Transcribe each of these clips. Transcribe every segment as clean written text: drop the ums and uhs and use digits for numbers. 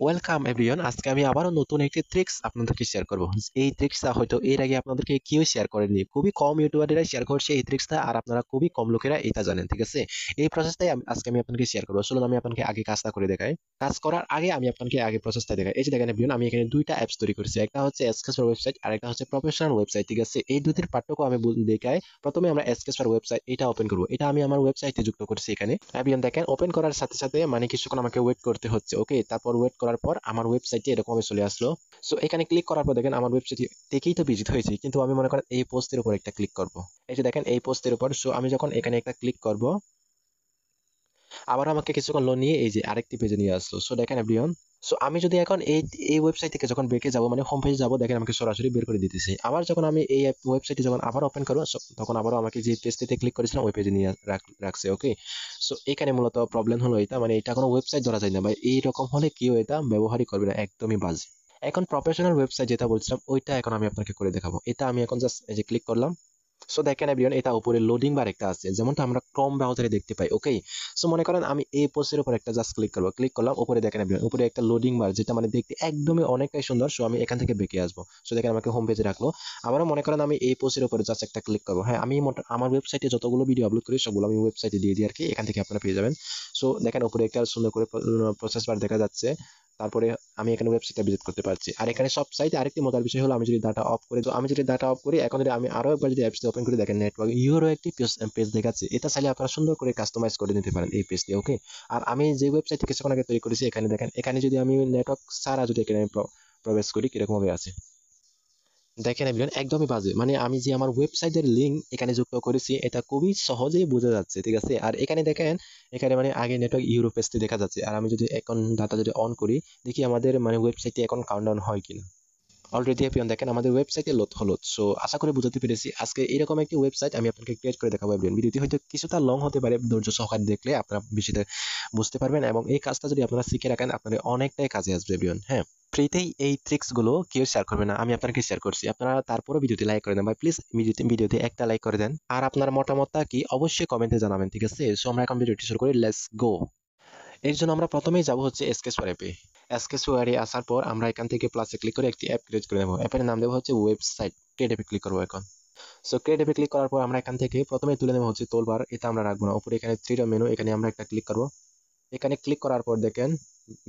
Welcome everyone. আজকে আমি আবারও নতুন একটি ট্রিক্স আপনাদেরকে শেয়ার করব। এই ট্রিক্সটা হয়তো এর আগে আপনাদেরকে কেউ শেয়ার করেনি, খুবই কম ইউটিউবাররা শেয়ার করছে এই ট্রিক্সটা, আর আপনারা খুবই কম লোকেরা এটা জানেন। ঠিক আছে, এই প্রসেসটাই আজকে আমি আপনাকে শেয়ার করবো। চলুন আমি আপনাকে আগে কাজটা করে দেখাই। কাজ করার আগে আমি আপনাকে আগে প্রসেসটা দেখাই। এই যে দেখেন এভরিওয়ান, আমি এখানে দুইটা অ্যাপস তৈরি করেছি, একটা হচ্ছে এসকেসর ওয়েবসাইট আর একটা হচ্ছে প্রফেশনাল ওয়েবসাইট। ঠিক আছে, এই দুটির পার্থক্য আমি দেখাই। প্রথমে আমরা এসকেসর ওয়েবসাইট এটা ওপেন করবো। এটা আমি আমার ওয়েবসাইটে যুক্ত করছি। এখানে এভরিওয়ান দেখেন, ওপেন করার সাথে সাথে মানে কিছুক্ষণ আমাকে ওয়েট করতে হচ্ছে। ওকে, তারপর ওয়েট করার পর আমার ওয়েবসাইটে এরকম ভাবে চলে আসলো। সো এখানে ক্লিক করার পর দেখেন আমার ওয়েবসাইট থেকেই তো ভিজিট হয়েছে, কিন্তু আমি মনে করেন এই পোস্টের উপর একটা ক্লিক করব। এই যে দেখেন এই পোস্টের উপর, সো আমি যখন এখানে একটা ক্লিক করব, আবার আমাকে কিছুক্ষণ লোন নিয়ে এই যে আরেকটি পেজে নিয়ে আসলো। সো দেখেন এভরিওয়ান, সো আমি যদি এখন এই এই ওয়েবসাইট থেকে যখন বেঁকে যাব, মানে হোম পেজে যাবো, দেখেন আমাকে সরাসরি বের করে দিতেছে। আবার যখন আমি এই ওয়েবসাইটে যখন আবার ওপেন করবো, তখন আবারও আমাকে যে পেজটিতে ক্লিক করেছিলাম ওই পেজে নিয়ে রাখছে। ওকে, সো এখানে মূলত প্রবলেম হলো এটা, মানে এটা কোনো ওয়েবসাইট ধরা যায় না ভাই। এইরকম হলে কেউ এটা ব্যবহারই করবে না, একদমই বাজে। এখন প্রফেশনাল ওয়েবসাইট যেটা বলছিলাম ওইটা এখন আমি আপনাকে করে দেখাবো। এটা আমি এখন জাস্ট এই যে ক্লিক করলাম। সো দেখেন এভরিওয়ান, এটা উপরে লোডিং বার একটা আছে, যেমনটা আমরা ক্রোম ব্রাউজারে দেখতে পাই। ওকে, সো মনে করেন আমি এই পোস্টের উপর একটা জাস্ট ক্লিক করবো, ক্লিক করলাম, উপরে দেখেন এভরিওয়ান, উপরে একটা লোডিং বার, যেটা মানে দেখতে একদমই অনেকটাই সুন্দর। সো আমি এখান থেকে বেঁকে আসবো। সো দেখেন আমাকে হোম পেজে রাখলো। আবারও মনে করেন আমি এই পোস্টের উপরে জাস্ট একটা ক্লিক করবো। হ্যাঁ, আমি আমার ওয়েবসাইটে যতগুলো ভিডিও আপলোড করি সবগুলো আমি ওয়েবসাইটে দিয়ে দিই আর কি, এখান থেকে আপনারা পেয়ে যাবেন। সো দেখেন উপরে একটা সুন্দর করে প্রসেস বার দেখা যাচ্ছে। তারপরে আমি এখানে ওয়েবসাইটটা ভিজিট করতে পারছি। আর এখানে সব সাইটে আরেকটি মজার বিষয় হলো, আমি যদি ডাটা অফ করি, তো আমি যদি ডাটা অফ করি, এখন যদি আমি আরো একবার যদি অ্যাপসটি ওপেন করি, দেখেন নেটওয়ার্ক ইউরো একটি পেজ দেখাচ্ছে। এটা চাইলে আপনারা সুন্দর করে কাস্টমাইজ করে নিতে পারেন এই পেজটি। ওকে, আর আমি যে ওয়েবসাইট কিছুক্ষণ আগে তৈরি করেছি, এখানে দেখেন, এখানে যদি আমি নেটওয়ার্ক ছাড়া যদি এখানে প্রবেশ করি, কিরকম ভাবে আছে দেখেন এভরিওয়ান, একদমই বাজে। মানে আমি যে আমার ওয়েবসাইটের লিংক এখানে যুক্ত করেছি, এটা খুবই সহজেই বোঝা যাচ্ছে। ঠিক আছে, আর এখানে দেখেন, এখানে মানে আগে নেটওয়ার্ক ইউরো পেজটি দেখা যাচ্ছে, আর আমি যদি এখন ডাটা যদি অন করি, দেখি আমাদের মানে ওয়েবসাইটে এখন কাউন্টডাউন হয় কিনা। অলরেডি আপনি দেখেন আমাদের ওয়েবসাইটে লোড হলো। সো আশা করি বুঝতে পেরেছি। আজকে এরকম একটি ওয়েবসাইট আমি আপনাকে ক্রিয়েট করে দেখাবো এভরিওয়ান। ভিডিওটি হয়তো কিছুটা লং হতে পারে, ধৈর্য সহকারে দেখলে আপনারা বিষয়টা বুঝতে পারবেন, এবং এই কাজটা যদি আপনারা শিখে রাখেন আপনাদের অনেকটাই কাজে আসবে এভরিওয়ান। হ্যাঁ, ফ্রিতেই এই ট্রিক্স গুলো কেউ শেয়ার করবে না, আমি আপনাকে শেয়ার করছি। আপনারা তারপরও ভিডিওটি লাইক করে দেন ভাই, প্লিজ ভিডিওতে একটা লাইক করে দেন, আর আপনার মতামতটা কি অবশ্যই কমেন্টে জানাবেন। ঠিক আছে, সো আমরা এখন ভিডিওটি শুরু করি, লেটস গো। এর জন্য আমরা প্রথমেই যাব হচ্ছে এসকেসওয়ার অ্যাপে। এসকেসওয়ারে আসার পর আমরা এখান থেকে প্লাসে ক্লিক করে একটি অ্যাপ ক্রিয়েট করে নেব। অ্যাপের নাম দেবো হচ্ছে ওয়েবসাইট। ক্রিয়েট অ্যাপে ক্লিক করবো এখন। সো ক্রিয়েট অ্যাপে ক্লিক করার পর আমরা এখান থেকে প্রথমে তুলে নেব হচ্ছে তোলবার। এটা আমরা রাখবো না, উপরে এখানে থ্রি ডট মেনু, এখানে আমরা একটা ক্লিক করবো। এখানে ক্লিক করার পর দেখেন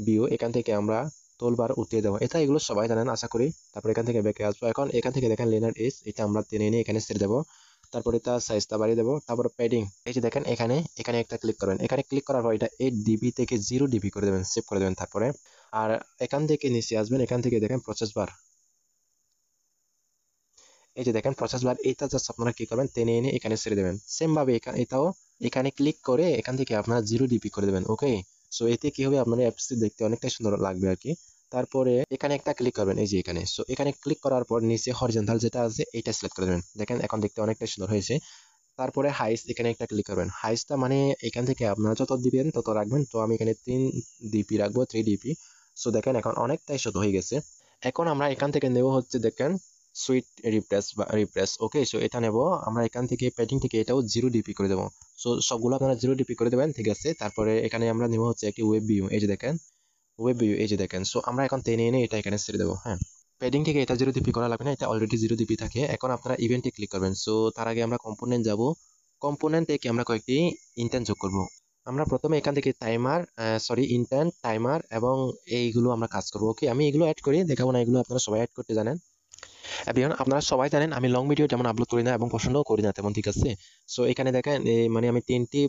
ভিউ, এখান থেকে আমরা তোলবার উঠিয়ে দেবো। এটা এগুলো সবাই জানেন আশা করি। তারপর এখান থেকে ব্যাকে আসবো। এখন এখান থেকে দেখেন লেনার এজ, এটা আমরা টেনে এনে এখানে ছেড়ে দেবো। তারপরে তার সাইজটা বাড়িয়ে দেবো। তারপর প্যাডিং, এই যে দেখেন এখানে এখানে একটা ক্লিক করবেন। এখানে ক্লিক করার পর এটা 8 ডিবি থেকে 0 ডিবি করে দেবেন, সেভ করে দেবেন। তারপরে আর এখান থেকে নিচে আসবেন, এখান থেকে দেখেন প্রসেস বার, এই যে দেখেন প্রসেস বার, এটা জাস্ট আপনারা কি করবেন, টেনে এনে এখানে ছেড়ে দেবেন। সেম ভাবে এটাও এখানে ক্লিক করে এখান থেকে আপনারা 0 ডিবি করে দেবেন। ওকে, সো এতে কি হবে, আপনার অ্যাপসটি দেখতে অনেকটাই সুন্দর লাগবে আর কি। তারপরে এখানে একটা ক্লিক করবেন, এই যে এখানে। সো এখানে ক্লিক করার পর নিচে হরিজন্টাল যেটা আছে এটা সিলেক্ট করে দেবেন। দেখেন এখন দেখতে অনেকটাই সুন্দর হয়েছে। তারপরে হাইস, এখানে একটা ক্লিক করবেন। হাইসটা মানে এখান থেকে আপনারা যত দিবেন তত রাখবেন। তো আমি এখানে 3 ডিপি রাখবো, 3 ডিপি। সো দেখেন এখন অনেকটাই ছোট হয়ে গেছে। এখন আমরা এখান থেকে নেব হচ্ছে দেখেন সুইট রিপ্রেস বা রিপ্রেস। ওকে, সো এটা নেব আমরা এখান থেকে, প্যাডিং থেকে এটাও 0 ডিপি করে দেবো। সো সবগুলো আপনারা 0 ডিপি করে দেবেন। ঠিক আছে, তারপরে এখানে আমরা নেব হচ্ছে একটি ওয়েব ভিউ, এই যে দেখেন ওয়েব ভিউ, এই যে দেখেন। সো আমরা এখন টেনে এনে এটা এখানে ছেড়ে দেবো। হ্যাঁ, প্যাডিং থেকে এটা 0 ডিপি করা লাগবে না, এটা অলরেডি 0 ডিপি থাকে। এখন আপনারা ইভেন্টে ক্লিক করবেন। সো তার আগে আমরা কম্পোনেন্ট যাব। কম্পোনেন্ট থেকে আমরা কয়েকটি ইন্টেন্ট যোগ করব। আমরা প্রথমে এখান থেকে টাইমার, ইন্টেন্ট, টাইমার এবং এইগুলো আমরা কাজ করবো। ওকে, আমি এগুলো অ্যাড করি, দেখাবো না, এগুলো আপনারা সবাই অ্যাড করতে জানেন। এভরিওয়ান, আপনারা সবাই জানেন আমি লং ভিডিও যেমন আপলোড করি না এবং পছন্দও করি না তেমন। ঠিক আছে, সো এখানে দেখেন মানে আমি 3টি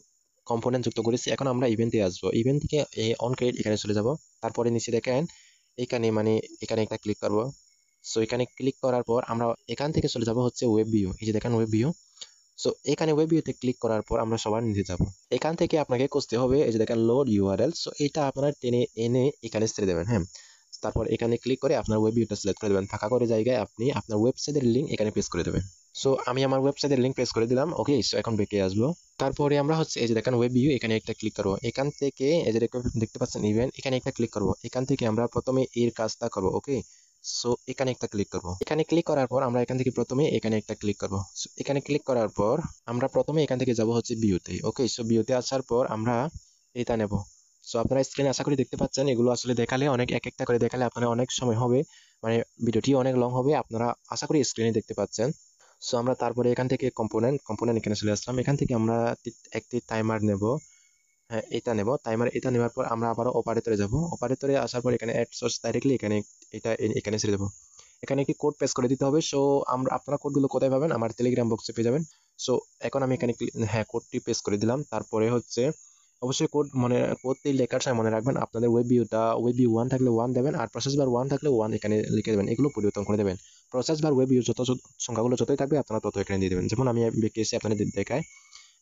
কম্পোনেন্ট যুক্ত করেছি। এখন আমরা ইভেন্টে আসবো। ইভেন্ট থেকে অন ক্রিয়েট এখানে চলে যাব। তারপরে নিচে দেখেন এখানে মানে এখানে একটা ক্লিক করব। সো এখানে ক্লিক করার পর আমরা এখান থেকে চলে যাব হচ্ছে ওয়েব ভিউ, এই যে দেখেন ওয়েব ভিউ। সো এখানে ওয়েব ভিউতে ক্লিক করার পর আমরা সবার নিচে যাব। এখান থেকে আপনাকে খুঁজতে হবে, এই যে দেখেন লোড ইউআরএল। সো এটা আপনারা টেনে এনে এখানে ছেড়ে দেবেন। হ্যাঁ, তারপর এখানে ক্লিক করে আপনার ওয়েব ভিউটা সিলেক্ট করে দেবেন। ফাঁকা করে জায়গায় আপনি আপনার ওয়েবসাইটের লিঙ্ক এখানে পেস্ট করে দেবেন। সো আমি আমার ওয়েবসাইটের লিঙ্ক পেস্ট করে দিলাম। ওকে, সো এখন বেঁকে আসবো। তারপরে আমরা হচ্ছে এই যে দেখেন ওয়েব ভিউ, এখানে একটা ক্লিক করবো। এখান থেকে এই যে দেখতে পাচ্ছেন ইভেন্ট, এখানে একটা ক্লিক করবো। এখান থেকে আমরা প্রথমে এর কাজটা করবো। ওকে, সো এখানে একটা ক্লিক করবো। এখানে ক্লিক করার পর আমরা এখান থেকে প্রথমে এখানে একটা ক্লিক করবো। সো এখানে ক্লিক করার পর আমরা প্রথমে এখান থেকে যাব হচ্ছে ভিউতে। ওকে, সো ভিউতে আসার পর আমরা এটা নেব। সো আপনারা স্ক্রিনে আশা করি দেখতে পাচ্ছেন, এগুলো আসলে দেখালে অনেক এক একটা করে দেখালে আপনারা অনেক সময় হবে, মানে ভিডিওটি অনেক লং হবে, আপনারা আশা করি স্ক্রিনে দেখতে পাচ্ছেন। সো আমরা তারপরে এখান থেকে কম্পোনেন্ট এখানে চলে আসলাম। এখান থেকে আমরা একটি টাইমার নেব। হ্যাঁ, এটা নেব টাইমার। এটা নেওয়ার পর আমরা আবার অপারেটরে যাব। অপারেটরে আসার পর এখানে অ্যাড সোর্স ডাইরেক্টলি এখানে এখানে ছেড়ে দেবো। এখানে একটি কোড পেস্ট করে দিতে হবে। সো আপনারা কোডগুলো কোথায় পাবেন? আমার টেলিগ্রাম বক্সে পেয়ে যাবেন। সো এখন আমি এখানে হ্যাঁ, কোডটি পেস্ট করে দিলাম। তারপরে হচ্ছে অবশ্যই কোডটি লেখার সময় মনে রাখবেন আপনাদের ওয়েব ভিউ 1 থাকলে 1 দেবেন, আর প্রসেস বার 1 থাকলে 1 এখানে লিখে দেবেন। এগুলো পরিবর্তন করে দেবেন। প্রসেস বার ওয়েব ভিউ সংখ্যাগুলো যতই থাকবে আপনারা তত এখানে দিয়ে দেবেন। যেমন আমি বেঁকে আপনাদের দেখাই।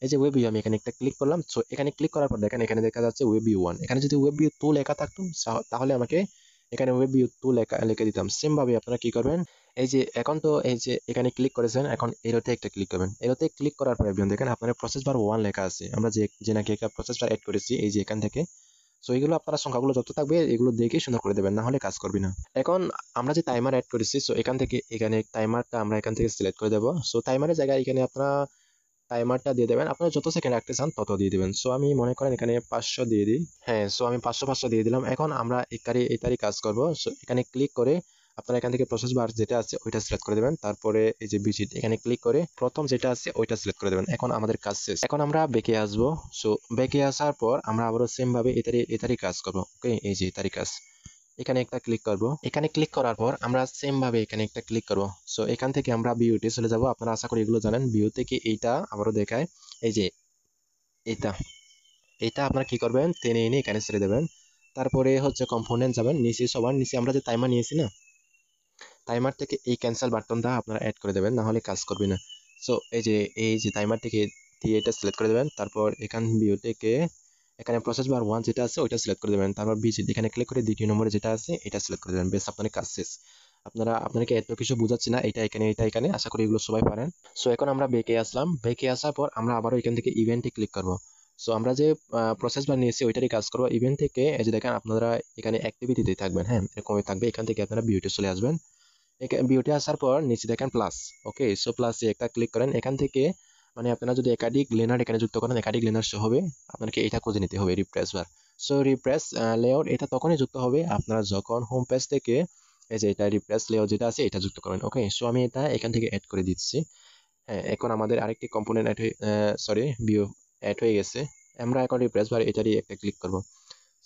এই যে ওয়েব ভিউ, আমি এখানে একটা ক্লিক করলাম। সো এখানে ক্লিক করার পর দেখেন এখানে দেখা যাচ্ছে ওয়েব ভিউ 1। এখানে যদি ওয়েব ভিউ 2 লেখা থাকতো তাহলে আমাকে এখানে ওয়েব ভিউ 2 লিখে দিতাম। সেম ভাবে আপনারা কি করবেন, এই যে এখন তো এই যে এখানে ক্লিক করেছেন, এখন এরোতে একটা ক্লিক করবেন। এরোতে ক্লিক করার পর দেখেন আপনার প্রসেস বার 1 লেখা আছে। আমরা যে নাকি একটা প্রসেস বার এড করেছি এই যে এখান থেকে। সো এগুলো আপনারা সংখ্যাগুলো যত থাকবে এগুলো দেখে সুন্দর করে দেবেন, না হলে কাজ করবে না। এখন আমরা যে টাইমার অ্যাড করেছি, সো এখান থেকে এখানে টাইমারটা আমরা এখান থেকে সিলেক্ট করে দেবো। সো টাইমারের জায়গায় এখানে আপনারা টাইমারটা দিয়ে দেবেন, আপনারা যত সেকেন্ড রাখতে চান তত দিয়ে দিবেন। সো আমি মনে করেন এখানে 500 দিয়ে দিই। হ্যাঁ, সো আমি 500 দিয়ে দিলাম। এখন আমরা এই তারিখ কাজ করব। সো এখানে ক্লিক করে আপনারা এখান থেকে প্রসেস বার যেটা আছে ওইটা সিলেক্ট করে দেবেন। তারপরে এই যে ভিজিট এখানে ক্লিক করে প্রথম যেটা আছে ওইটা সিলেক্ট করে দেবেন। এখন আমাদের কাজ শেষ। এখন আমরা ব্যাকে আসবো। সো ব্যাকে আসার পর আমরা আবারও সেম ভাবে এই তারিখ কাজ করবো। ওকে, এই যে এই তারিখ কাজ, এখানে একটা ক্লিক করব। এখানে ক্লিক করার পর আমরা সেম ভাবে এখানে একটা ক্লিক করব। সো এখান থেকে আমরা ভিউতে চলে যাব। আপনারা আশা করি এগুলো জানেন। ভিউ থেকে এইটা আবারও দেখায়, এই যে এটা এটা আপনারা কি করবেন, টেনে এনে এখানে ছেড়ে দেবেন। তারপরে হচ্ছে কম্পোনেন্ট যাবেন, নিচে সবার নিচে আমরা যে টাইমার নিয়েছি না, টাইমার থেকে এই ক্যান্সেল বাটনটা আপনারা অ্যাড করে দেবেন, না হলে কাজ করবে না। সো এই যে টাইমার থেকে দিয়ে এটা সিলেক্ট করে দেবেন। তারপর এখান ভিউ থেকে এখানে প্রসেস বার 1 যেটা আছে ওইটা সিলেক্ট করে দেবেন। তারপর ভিজিট এখানে ক্লিক করে দ্বিতীয় নম্বরে যেটা আছে এটা সিলেক্ট করে দেবেন। বেশ, আপনার কাজ শেষ। আপনাদেরকে এত কিছু বোঝাচ্ছি না, এটা এখানে আশা করি এগুলো সবাই পারেন। সো এখন আমরা বেকে আসলাম। বেকে আসার পর আমরা আবারও এখান থেকে ইভেন্টে ক্লিক করব। সো আমরা যে প্রসেস বার নিয়েছি ওইটারই কাজ করবো। ইভেন্ট থেকে এই যে দেখেন আপনারা এখানে অ্যাক্টিভিটিতে থাকবেন। হ্যাঁ, এরকমই থাকবে। এখান থেকে আপনারা ভিউতে চলে আসবেন। ভিউতে আসার পর নিচে দেখেন প্লাস। ওকে, সো প্লাসে একটা ক্লিক করেন। এখান থেকে মানে আপনারা যদি একাধিক লেনার এখানে যুক্ত করেন, একাধিক লেনার সহ হবে, আপনাকে এটা খুঁজে নিতে হবে রিপ্রেস বার। সো রিপ্রেস লেআউট এটা তখনই যুক্ত হবে আপনারা যখন হোম পেজ থেকে এই যে এটা রিপ্রেস লেআউট যেটা আছে এটা যুক্ত করেন। ওকে, সো আমি এটা এখান থেকে অ্যাড করে দিচ্ছি। হ্যাঁ, এখন আমাদের আরেকটি কম্পোনেন্ট ভিউ অ্যাড হয়ে গেছে। আমরা এখন রিপ্রেস বার এটারই একটা ক্লিক করব।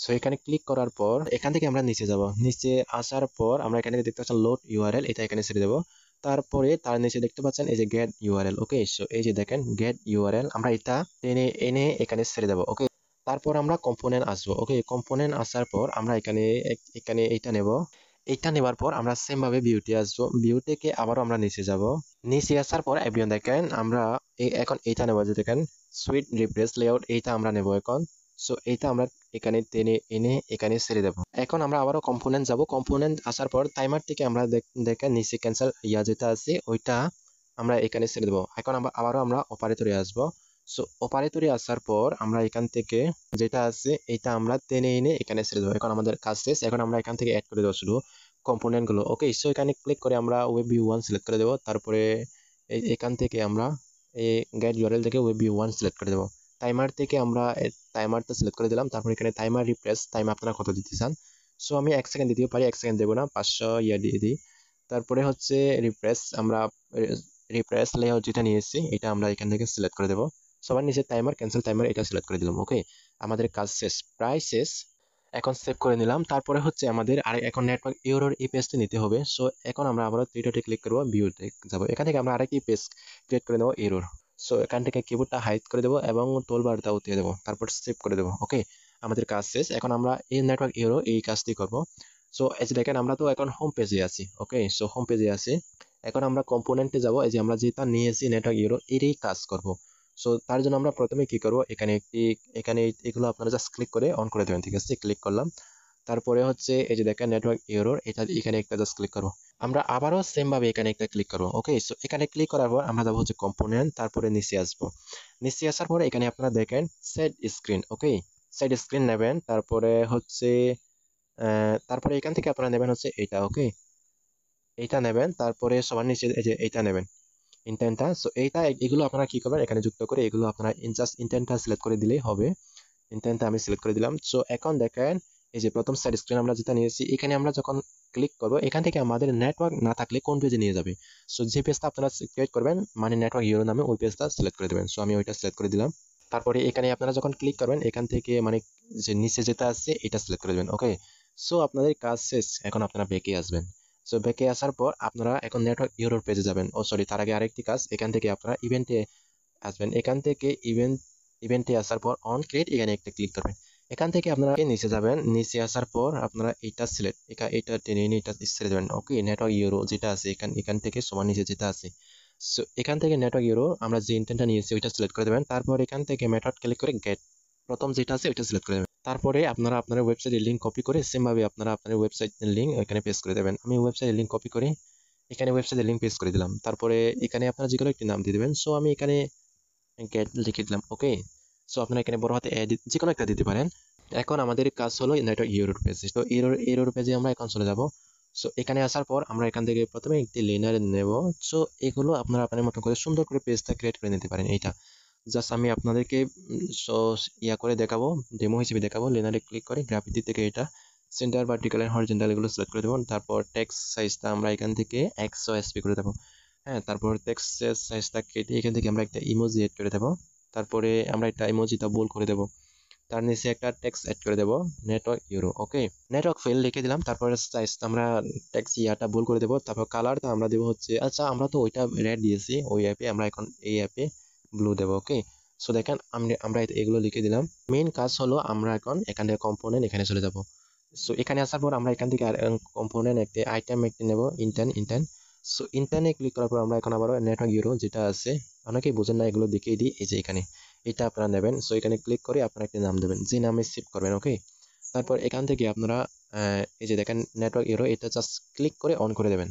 সো এখানে ক্লিক করার পর এখান থেকে আমরা নিচে যাব। নিচে আসার পর আমরা এখানে দেখতে পাচ্ছেন লোড ইউআরএল, এটা এখানে ছেড়ে দেবো। তারপরে তার নিচে দেখতে পাচ্ছেন এই যে গেট ইউআরএল। ওকে, সো এই যে দেখেন গেট ইউআরএল, আমরা এটা টেনে এনে এখানে ছেড়ে দেবো। ওকে, তারপর আমরা কম্পোনেন্ট আসবো। ওকে, কম্পোনেন্ট আসার পর আমরা এখানে এইটা নেব। এইটা নেবার পর আমরা সেম ভাবে ভিউতে আসবো। ভিউ থেকে আবারও আমরা নিচে যাব। নিচে আসার পর এভরিওয়ান দেখেন আমরা এখন এইটা নেব, যে দেখেন সুইট রিপ্লেস লেআউট, এইটা আমরা নেব এখন। সো এইটা আমরা এখানে টেনে এনে এখানে ছেড়ে দেবো। এখন আমরা আবারও কম্পোনেন্ট যাব। কম্পোনেন্ট আসার পর টাইমার থেকে আমরা দেখেন নিচে ক্যান্সেল যেটা আছে ওইটা আমরা এখানে ছেড়ে দেবো। এখন আবারও আমরা অপারেটরে আসবো। সো অপারেটরে আসার পর আমরা এখান থেকে যেটা আছে এটা আমরা টেনে এনে এখানে ছেড়ে দেবো। এখন আমাদের কাজ শেষ। এখন আমরা এখান থেকে অ্যাড করে দেবো শুধু কম্পোনেন্ট গুলো। ওকে, সো এখানে ক্লিক করে আমরা ওয়েব ভিউ 1 সিলেক্ট করে দেবো। তারপরে এখান থেকে আমরা এই গাইড ইউআরএল থেকে ওয়েব ভিউ 1 সিলেক্ট করে দেবো। টাইমার থেকে আমরা টাইমারটা সিলেক্ট করে দিলাম। তারপর এখানে টাইমার রিপ্রেস টাইম আপনারা কত দিতে চান। সো আমি 1 সেকেন্ড দিতেও পারি, 1 সেকেন্ড দেবো না, 500 দিয়ে দিই। তারপরে হচ্ছে রিপ্রেস লেআউট যেটা নিয়েছি এটা আমরা এখান থেকে সিলেক্ট করে দেবো। সবার নিচে টাইমার ক্যান্সেল টাইমার এটা সিলেক্ট করে দিলাম। ওকে, আমাদের কাজ শেষ, প্রায় শেষ। এখন সেভ করে নিলাম। তারপরে হচ্ছে আমাদের এখন নেটওয়ার্ক এরর এই পেজটি নিতে হবে। সো এখন আমরা আবারও থ্রি ডটে ক্লিক করবো, ভিউতে যাবো। এখান থেকে আমরা আরেকটি পেজ ক্রিয়েট করে নেবো এরর। সো এখান থেকে কিবোর্ডটা হাইড করে দেবো এবং টুলবারটা উঠিয়ে দেবো, তারপর সেভ করে দেবো। ওকে, আমাদের কাজ শেষ। এখন আমরা এই নেটওয়ার্ক এরর এই কাজটি করবো। সো এই যে দেখেন আমরা তো এখন হোম পেজে আছি। ওকে, সো হোম পেজে আছি। এখন আমরা কম্পোনেন্টে যাব। এই যে আমরা যেটা নিয়েছি নেটওয়ার্ক এরর এরই কাজ করব। সো তার জন্য আমরা প্রথমে কি করব, এখানে এগুলো আপনারা জাস্ট ক্লিক করে অন করে দেবেন। ঠিক আছে, ক্লিক করলাম। তারপরে হচ্ছে এই যে দেখেন নেটওয়ার্ক এরর, এটা এখানে একটা জাস্ট ক্লিক করবো। আমরা আবারও সেম ভাবে এখানে একটা ক্লিক করবো। ওকে, সো এখানে ক্লিক করার পর আমরা যাবো হচ্ছে কম্পোনেন্ট, তারপরে নিচে আসবো। নিচে আসার পরে এখানে আপনারা দেখেন সেট স্ক্রিন। ওকে, সেট স্ক্রিন নেবেন। তারপরে হচ্ছে তারপরে এখান থেকে আপনারা নেবেন হচ্ছে এটা। ওকে, এইটা নেবেন। তারপরে সবার নিচে এই যে এইটা নেবেন, ইন্টেন্টটা। সো এগুলো আপনারা কি করবেন, এখানে যুক্ত করে এগুলো আপনারা জাস্ট ইন্টেন্টটা সিলেক্ট করে দিলেই হবে। ইন্টারনেটটা আমি সিলেক্ট করে দিলাম। সো এখন দেখেন এই যে প্রথম সাইড স্ক্রিন আমরা যেটা নিয়েছি, এখানে আমরা যখন ক্লিক করব এখান থেকে আমাদের নেটওয়ার্ক না থাকলে কোন পেজে নিয়ে যাবে। সো যে পেজটা আপনারা ক্রিয়েট করবেন মানে নেটওয়ার্ক ইউরো নামে, ওই পেজটা সিলেক্ট করে দেবেন। সো আমি ওইটা সিলেক্ট করে দিলাম। তারপরে এখানে আপনারা যখন ক্লিক করবেন এখান থেকে মানে যে নিচে যেটা আছে এটা সিলেক্ট করে দেবেন। ওকে, সো আপনাদের কাজ শেষ। এখন আপনারা ব্যাকে আসবেন। সো ব্যাকে আসার পর আপনারা এখন নেটওয়ার্ক ইউরোর পেজে যাবেন। ও সরি, তার আগে আরেকটি কাজ, এখান থেকে আপনারা ইভেন্টে আসবেন। এখান থেকে ইভেন্টে আসার পর অন ক্রিয়েট এখানে একটা ক্লিক করবেন। এখান থেকে আপনারা নিচে যাবেন। নিচে আসার পর আপনারা এটা সিলেক্ট এটা টেনে নিয়ে এটা ছেড়ে দেবেন। ওকে, নেটওয়ার্ক ইউরো যেটা আছে এখান থেকে সমান নিচে যেটা আছে, সো এখান থেকে নেটওয়ার্ক ইউরো আমরা যে ইন্টেন্টটা নিয়েছি ওইটা সিলেক্ট করে দেবেন। তারপর এখান থেকে মেথড ক্লিক করে গেট প্রথম যেটা আছে ওইটা সিলেক্ট করে দেবেন। তারপরে আপনারা আপনার ওয়েবসাইটের লিঙ্ক কপি করে সেম ভাবে আপনারা আপনার ওয়েবসাইটের লিঙ্ক এখানে পেস্ট করে দেবেন। আমি ওয়েবসাইটের লিঙ্ক কপি করে এখানে ওয়েবসাইটের লিঙ্ক পেস্ট করে দিলাম। তারপরে এখানে আপনারা যেগুলো একটি নাম দিয়ে দেবেন। সো আমি এখানে গেট লিখে দিলাম। ওকে, সো আপনারা এখানে বড় হাতে যে কোনো একটা দিতে পারেন। এখন আমাদের কাজ হলো নেটওয়ার্ক ইউরোর পেজে। তো ইউরোর পেজে আমরা এখন চলে যাব। সো এখানে আসার পর আমরা এখান থেকে প্রথমে একটি লেনার নেব। সো এগুলো আপনারা আপনার মতো করে সুন্দর করে পেজটা ক্রিয়েট করে নিতে পারেন। এইটা জাস্ট আমি আপনাদেরকে সো করে দেখাবো, ডেমো হিসেবে দেখাবো। লেনারে ক্লিক করে গ্রাফিতি থেকে এটা সেন্টার ভার্টিক্যাল এন্ড হরিজন্টাল এগুলো সিলেক্ট করে দেবো। তারপর টেক্সট সাইজটা আমরা এখান থেকে 100 SP করে দেবো। হ্যাঁ, তারপর টেক্সটের সাইজটা কেটে এখান থেকে আমরা একটা ইমোজি এড করে দেবো। তারপরে আমরা একটা ইমোজিটা বোল্ড করে দেবো। তার নিচে একটা টেক্সট অ্যাড করে দেবো, নেটওয়ার্ক ইউরো। ওকে, নেটওয়ার্ক ফেল লিখে দিলাম। তারপরে সাইজটা আমরা টেক্সট ইয়াটা বোল্ড করে দেবো। তারপর কালারটা আমরা দেবো হচ্ছে, আচ্ছা আমরা তো ওইটা রেড দিয়েছি ওই অ্যাপে, আমরা এখন এই অ্যাপে ব্লু দেবো। ওকে, সো দেখেন আমরা এগুলো লিখে দিলাম। মেইন কাজ হলো আমরা এখন এখান থেকে কম্পোনেন্ট এখানে চলে যাব। সো এখানে আসার পর আমরা এখান থেকে কম্পোনেন্ট একটি আইটেম একটি নেব, ইন্টার্ন। সো ইন্টারনে ক্লিক করার পর আমরা এখন আবার নেটওয়ার্ক ইউরো যেটা আছে, অনেকেই বোঝেন না, এগুলো দেখিয়ে দিই। এই যে এখানে এটা আপনারা নেবেন। সো এখানে ক্লিক করে আপনারা একটি নাম দেবেন, যে নামে সেভ করবেন। ওকে, তারপর এখান থেকে আপনারা এই যে দেখেন নেটওয়ার্ক ইউরো, এটা জাস্ট ক্লিক করে অন করে দেবেন।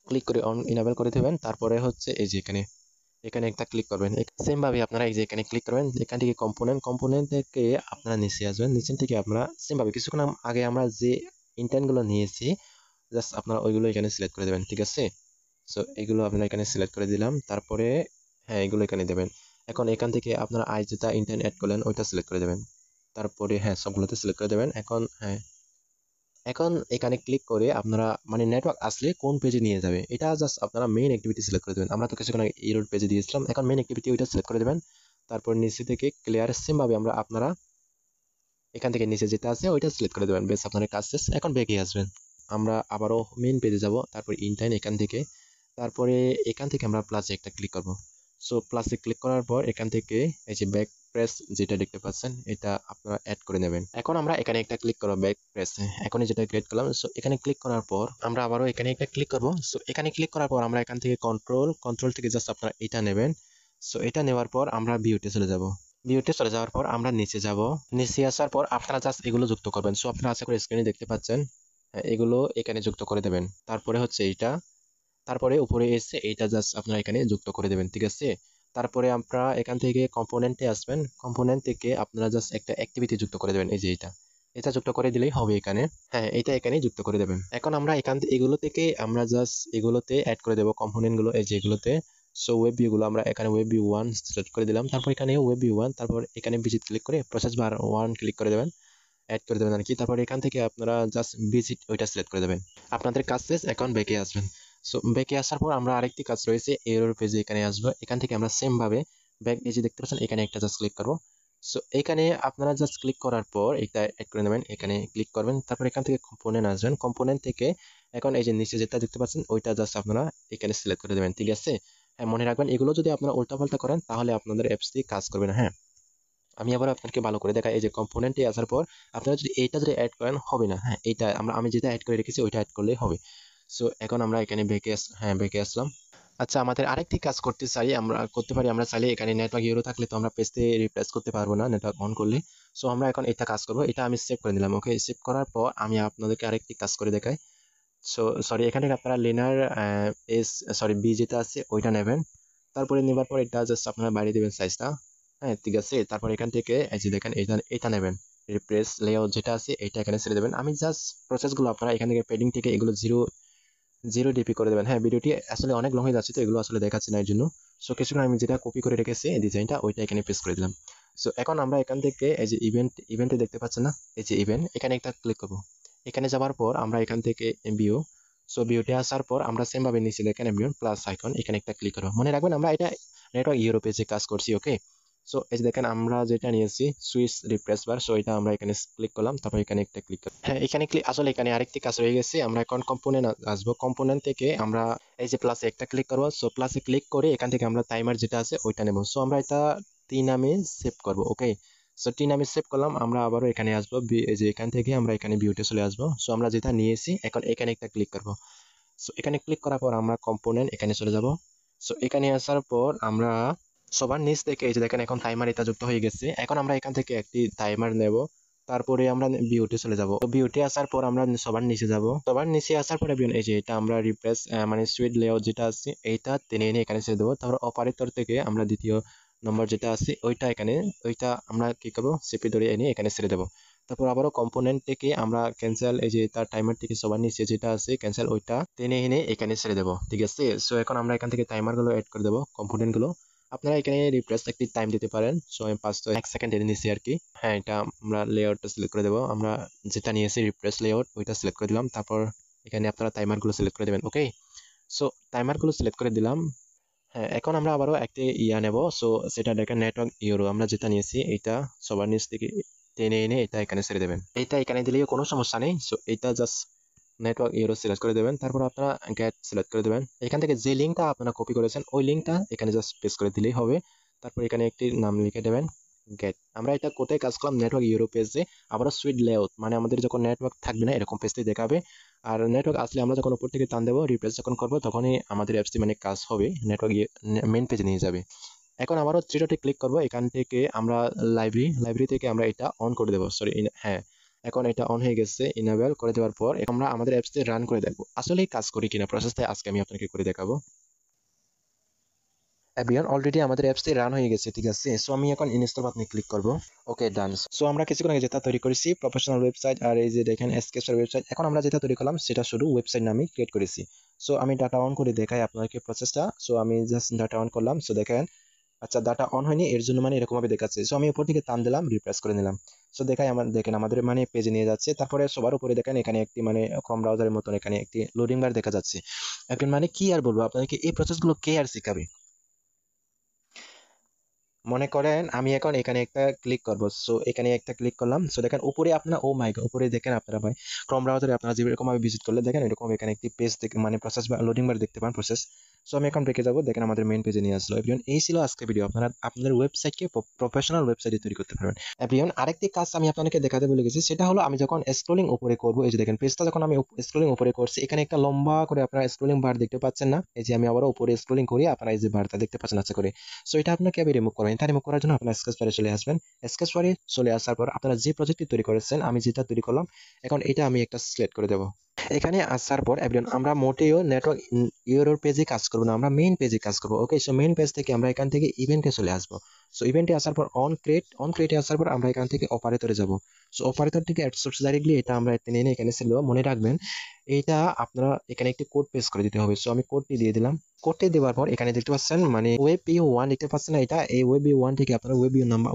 ক্লিক করে অন ইনেবল করে দেবেন। তারপরে হচ্ছে এই যে এখানে এখানে একটা ক্লিক করবেন। সেম ভাবে আপনারা এই যে এখানে ক্লিক করবেন। এখান থেকে কম্পোনেন্ট থেকে আপনারা নিচে আসবেন। নিচে থেকে আপনারা সেম ভাবে কিছুক্ষণ আগে আমরা যে ইন্টেন্ট গুলো নিয়েছি জাস্ট আপনারা ওইগুলো এখানে সিলেক্ট করে দেবেন। ঠিক আছে, সো এগুলো আপনারা এখানে সিলেক্ট করে দিলাম। তারপরে হ্যাঁ, এগুলো এখানে দেবেন। এখন এখান থেকে আপনারা যেটা ইন্টেন্ট অ্যাড করলেন ওইটা সিলেক্ট করে দেবেন। তারপরে হ্যাঁ, সবগুলোতে সিলেক্ট করে দেবেন। এখন হ্যাঁ, এখন এখানে ক্লিক করে আপনারা মানে নেটওয়ার্ক আসলে কোন পেজে নিয়ে যাবে এটা জাস্ট আপনারা মেইন অ্যাক্টিভিটি সিলেক্ট করে দেবেন। আমরা তো কিছুক্ষণ আগে ইরোড পেজে দিয়েছিলাম, এখন মেইন অ্যাক্টিভিটি ওইটা সিলেক্ট করে দেবেন। তারপর নিচে থেকে ক্লিয়ার সেম ভাবে আপনারা এখান থেকে নিচে যেটা আছে ওইটা সিলেক্ট করে দেবেন। বেশ, আপনার কাজ শেষ। এখন ব্যাকে আসবেন। আমরা আবারও মেইন পেজে যাব। তারপর ইনটাইন এখান থেকে, তারপরে এখান থেকে আমরা প্লাসে একটা ক্লিক করব। সো প্লাসে ক্লিক করার পর এখান থেকে এই যে ব্যাক প্রেস যেটা দেখতে পাচ্ছেন এটা আপনারা অ্যাড করে নেবেন। এখন আমরা এখানে একটা ক্লিক করব ব্যাক প্রেস, এখনই যেটা ক্রিয়েট করলাম। সো এখানে ক্লিক করার পর আমরা আবারও এখানে একটা ক্লিক করব। সো এখানে ক্লিক করার পর আমরা এখান থেকে কন্ট্রোল থেকে জাস্ট আপনারা এটা নেবেন। সো এটা নেওয়ার পর আমরা ভিউতে চলে যাব। ভিউতে চলে যাওয়ার পর আমরা নিচে যাব। নিচে আসার পর আপনারা জাস্ট এগুলো যুক্ত করবেন। সো আপনারা আশা করি স্ক্রিনে দেখতে পাচ্ছেন, এগুলো এখানে যুক্ত করে দেবেন। তারপরে হচ্ছে এইটা, তারপরে উপরে এসে এইটা জাস্ট আপনারা এখানে যুক্ত করে দেবেন। ঠিক আছে, তারপরে আপনারা এখান থেকে কম্পোনেন্টে আসবেন। কম্পোনেন্ট থেকে আপনারা জাস্ট একটা অ্যাক্টিভিটি যুক্ত করে দেবেন। এই যে এটা যুক্ত করে দিলেই হবে এখানে। হ্যাঁ, এটা এখানে যুক্ত করে দেবেন। এখন আমরা এখান থেকে এগুলো থেকে আমরা জাস্ট এগুলোতে অ্যাড করে দেবো কম্পোনেন্ট গুলো, এই যে এগুলোতে। সো ওয়েব ভিউ গুলো আমরা এখানে ওয়েব ভিউ 1 সিলেক্ট করে দিলাম। তারপর এখানে ওয়েব ভিউ 1, তারপর এখানে ভিজিট ক্লিক করে প্রসেস বার 1 ক্লিক করে দেবেন, অ্যাড করে দেবেন আর কি। তারপর এখান থেকে আপনারা জাস্ট ভিজিট ওইটা সিলেক্ট করে দেবেন। আপনাদের কাজ শেষ। এখন ব্যাকে আসবেন। সো ব্যাকে আসার পর আমরা আরেকটি কাজ রয়েছে, এরর পেজে এখানে আসবো। এখান থেকে আমরা সেম ভাবে ব্যাক, এই যে দেখতে পাচ্ছেন এখানে একটা জাস্ট ক্লিক করবো। সো এখানে আপনারা জাস্ট ক্লিক করার পর এটা অ্যাড করে নেবেন, এখানে ক্লিক করবেন। তারপর এখান থেকে কম্পোনেন্ট আসবেন। কম্পোনেন্ট থেকে এখন এই যে নিচে যেটা দেখতে পাচ্ছেন ওইটা জাস্ট আপনারা এখানে সিলেক্ট করে দেবেন। ঠিক আছে, হ্যাঁ, মনে রাখবেন এগুলো যদি আপনারা উল্টাপাল্টা করেন তাহলে আপনাদের অ্যাপসটি কাজ করবে না। হ্যাঁ, আমি আবার আপনাকে ভালো করে দেখাই। এই যে কম্পোনেন্টে আসার পর আপনারা যদি এইটা যদি অ্যাড করেন হবে না। হ্যাঁ, এইটা আমি যেটা অ্যাড করে রেখেছি ওইটা অ্যাড করলেই হবে। সো এখন আমরা এখানে ব্যাকে আসলাম। আচ্ছা, আমাদের আরেকটি কাজ করতে চাই, আমরা করতে পারি। আমরা চাইলে এখানে নেটওয়ার্ক ইউরো থাকলে তো আমরা পেজতে রিপ্লেস করতে পারবো না নেটওয়ার্ক অন করলে। সো আমরা এখন এটা কাজ করব। এটা আমি সেভ করে নিলাম। ওকে, সেভ করার পর আমি আপনাদেরকে আরেকটি কাজ করে দেখাই। সো সরি, এখান থেকে আপনারা লেনার বি যেটা আছে ওইটা নেবেন। তারপরে নেবার পর এটা জাস্ট আপনারা বাইরে দেবেন সাইজটা। হ্যাঁ, ঠিক আছে, তারপর এখান থেকে এই যে দেখেন এটা নেবেন, রিপ্লেস লেআউট যেটা আছে এটা এখানে ছেড়ে দেবেন। আমি জাস্ট প্রসেসগুলো আপনারা এখান থেকে পেডিং থেকে এগুলো জিরো জিরো ডিপি করে দেবেন। হ্যাঁ, ভিডিওটি আসলে অনেক লং হয়ে যাচ্ছে তো এগুলো আসলে দেখাচ্ছি না এর জন্য। সো কিছুক্ষণ আমি যেটা কপি করে রেখেছি এই ডিজাইনটা ওইটা এখানে পেস্ট করে দিলাম। সো এখন আমরা এখান থেকে এই যে ইভেন্টে দেখতে পাচ্ছেন না, এই যে ইভেন্ট, এখানে একটা ক্লিক করব। এখানে যাওয়ার পর আমরা এখান থেকে ভিউ, সো ভিউতে আসার পর আমরা সেম ভাবে নিচে দেখেন ভিউ প্লাস আইকন, এখানে একটা ক্লিক করব। মনে রাখবেন আমরা এটা নেটওয়ার্ক ইউরোপে যে কাজ করছি, ওকে। সো এই যে দেখেন আমরা যেটা নিয়েছি সুইচ রিফ্রেশ বার, সো এটা আমরা এখানে ক্লিক করলাম, তারপর এখানে একটা ক্লিক করব। হ্যাঁ, এখানে আসলে এখানে আরেকটি কাজ রয়ে গেছে। আমরা এখন কম্পোনেন্ট আসবো, কম্পোনেন্ট থেকে আমরা এই যে প্লাসে একটা ক্লিক করবো। সো প্লাসে ক্লিক করে এখান থেকে আমরা টাইমার যেটা আছে ওইটা নেব। সো আমরা এটা টি নামে সেভ করব, ওকে। সো টি নামে সেভ করলাম। আমরা আবারও এখানে আসবো, এই যে এখান থেকে আমরা এখানে ভিউতে চলে আসবো। সো আমরা যেটা নিয়েছি এখন এখানে একটা ক্লিক করব। সো এখানে ক্লিক করার পর আমরা কম্পোনেন্ট এখানে চলে যাব। সো এখানে আসার পর আমরা সবার নিচ থেকে এই যে দেখেন এখন টাইমার এটা যুক্ত হয়ে গেছে। এখন আমরা এখান থেকে একটি টাইমার নেব, তারপরে আমরা ভিউতে চলে যাব। তো ভিউতে আসার পর আমরা সবার নিচে যাব। সবার নিচে আসার পরে এই যে এটা আমরা রিপ্লেস মানে সুইট লেআউট যেটা আছে এইটা টেনে এনে এখানে ছেড়ে দেবো। তারপর অপারেটর থেকে আমরা দ্বিতীয় নম্বর যেটা আছে ওইটা এখানে, ওইটা আমরা কি করবো চেপে ধরে এনে এখানে ছেড়ে দেবো। তারপর আবারও কম্পোনেন্ট থেকে আমরা ক্যান্সেল, এই যে তার টাইমার থেকে সবার নিচে যেটা আছে ক্যান্সেল, ওইটা টেনে এনে এখানে ছেড়ে দেবো, ঠিক আছে। সো এখন আমরা এখান থেকে টাইমার গুলো এড করে দেবো, কম্পোনেন্ট গুলো। আপনারা এখানে রিপ্লেস একটি টাইম দিতে পারেন। সো আমি 1 সেকেন্ড এনে নিচ্ছি আর কি। হ্যাঁ, এটা আমরা লেআউটটা সিলেক্ট করে দেবো। আমরা যেটা নিয়েছি রিপ্লেস লেআউট ওইটা সিলেক্ট করে দিলাম। তারপর এখানে আপনারা টাইমার গুলো সিলেক্ট করে দেবেন, ওকে। সো টাইমার গুলো সিলেক্ট করে দিলাম। হ্যাঁ, এখন আমরা আবারও একটি নেব। সো সেটা দেখেন নেটওয়ার্ক ইউরো আমরা যেটা নিয়েছি এইটা সবার নিচ থেকে টেনে এনে এটা এখানে ছেড়ে দেবেন। এইটা এখানে দিলেও কোনো সমস্যা নেই। সো এইটা জাস্ট নেটওয়ার্ক ইউরো সিলেক্ট করে দেবেন। তারপর আপনারা গেট সিলেক্ট করে দেবেন। এখান থেকে যে লিঙ্কটা আপনারা কপি করেছেন ওই লিঙ্কটা এখানে জাস্ট পেস্ট করে দিলেই হবে। তারপর এখানে একটি নাম লিখে দেবেন, গেট। আমরা এটা কোথায় কাজ করলাম, নেটওয়ার্ক ইউরো পেজে। আবারও সুইট লেআউট মানে আমাদের যখন নেটওয়ার্ক থাকবে না এরকম পেজটি দেখাবে। আর নেটওয়ার্ক আসলে আমরা যখন উপর থেকে টান দেবো রিপ্লেস যখন করবো তখনই আমাদের অ্যাপসটি মানে কাজ হবে, নেটওয়ার্ক মেইন পেজে নিয়ে যাবে। এখন আবারও থ্রি ডটে ক্লিক করবো। এখান থেকে আমরা লাইব্রেরি থেকে আমরা এটা অন করে দেবো, সরি। হ্যাঁ, এখন এটা অন হয়ে গেছে। ইনেবল করে দেওয়ার পর আমরা আমাদের অ্যাপসটি রান করে দেখবো আসলেই কাজ করি কিনা। প্রসেসটা আজকে আমি আপনাকে করে দেখাবো। এভরিওয়ান, অলরেডি আমাদের অ্যাপসটি রান হয়ে গেছে, ঠিক আছে। সো আমি এখন ইনস্টল বাটনে ক্লিক করব, ওকে, ডান। সো আমরা কিছুক্ষণ আগে যেটা তৈরি করেছি প্রফেশনাল ওয়েবসাইট, আর এই যে দেখেন এসকেপের ওয়েবসাইট, এখন আমরা যেটা তৈরি করলাম সেটা শুধু ওয়েবসাইট নামে ক্রিয়েট করেছি। সো আমি ডাটা অন করে দেখাই আপনাকে প্রসেসটা। সো আমি জাস্ট ডাটা অন করলাম। সো দেখেন, আচ্ছা, ডাটা অন হয়নি, এর জন্য মানে এরকম ভাবে দেখাচ্ছে। সো আমি উপর থেকে টান দিলাম, রিফ্রেশ করে নিলাম। সো দেখাই দেখেন আমাদের মানে পেজে নিয়ে যাচ্ছে। তারপরে সবার উপরে দেখেন এখানে একটি মানে ক্রোম ব্রাউজারের মতন এখানে একটি লোডিং বার দেখা যাচ্ছে। এখন মানে কি আর বলবো আপনাদেরকে, এই প্রসেসগুলো কে আর শিখাবে। মনে করেন আমি এখন এখানে একটা ক্লিক করব। সো এখানে একটা ক্লিক করলাম। সো দেখেন উপরে আপনারা, ও মাই গড, উপরে দেখেন আপনারা ভাই ক্রোম ব্রাউজারে আপনারা যেরকম ভাবে ভিজিট করলে দেখেন এরকম এখানে একটি পেজ মানে প্রসেস বা লোডিং বার দেখতে পান, প্রসেস। সো আমি এখন ব্রেকে যাব। দেখেন আমাদের মেইন পেজে নিয়ে আসলো। এভরিওয়ান, এই ছিল আজকে ভিডিও। আপনারা আপনাদের ওয়েবসাইটকে প্রফেশনাল ওয়েবসাইটে তৈরি করতে পারবেন। এভরিওয়ান, আরেকটি কাজ আমি আপনাদেরকে দেখাতে ভুলে গেছি। সেটা হলো আমি যখন স্ক্রলিং উপরে করব, এই যে দেখেন পেজটা যখন আমি স্ক্রলিং উপরে করছি এখানে একটা লম্বা করে আপনারা স্ক্রলিং বার দেখতে পাচ্ছেন না। এই যে আমি আবার উপরে স্ক্রলিং করি, আপনারা এই যে বারটা দেখতে পাচ্ছেন আশা করি। সো এটা আপনাকে আমি রিমুভ করবেন। এটা রিমুভ করার জন্য আপনার স্কেচ বারে চলে আসবেন। স্কেচ বারে চলে আসার পর আপনারা যে প্রজেক্টটি তৈরি করেছেন, আমি যেটা তৈরি করলাম, এখন এটা আমি একটা সিলেক্ট করে দেবো। এখানে আসার পর এভরিওয়ান, আমরা মোটেও নেটওয়ার্ক ইউরোর পেজে কাজ করবো না, আমরা মেইন পেজে কাজ করবো, ওকে। সো মেইন পেজ থেকে আমরা এখান থেকে ইভেন্টে চলে আসবো। সো ইভেন্টে আসার পর অন ক্রিয়েটে আসার পর আমরা এখান থেকে অপারেটরে যাব। সো অপারেটর থেকে অ্যাড সোর্স ডাইরেক্টলি এটা আমরা টেনে এনে এখানে ছেড়ে দেবো। মনে রাখবেন এইটা আপনারা এখানে একটি কোড পেস্ট করে দিতে হবে। সো আমি কোডটি দিয়ে দিলাম। কোডটি দেওয়ার পর এখানে দেখতে পাচ্ছেন মানে ওয়েব ভিউ 1 দেখতে পাচ্ছেন না, এটা এই ওয়েব ভিউ 1 থেকে আপনারা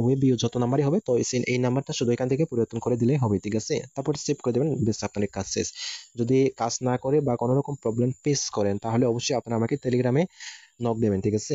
ওয়েব ভিউ যত নাম্বারই হবে তো এই নাম্বারটা শুধু এখান থেকে পরিবর্তন করে দিলেই হবে, ঠিক আছে। তারপর সেভ করে দেবেন, বেশ আপনার কাজ শেষ। যদি কাজ না করে বা কোনো রকম প্রবলেম ফেস করেন তাহলে অবশ্যই আপনারা আমাকে টেলিগ্রামে নক দেবেন, ঠিক আছে।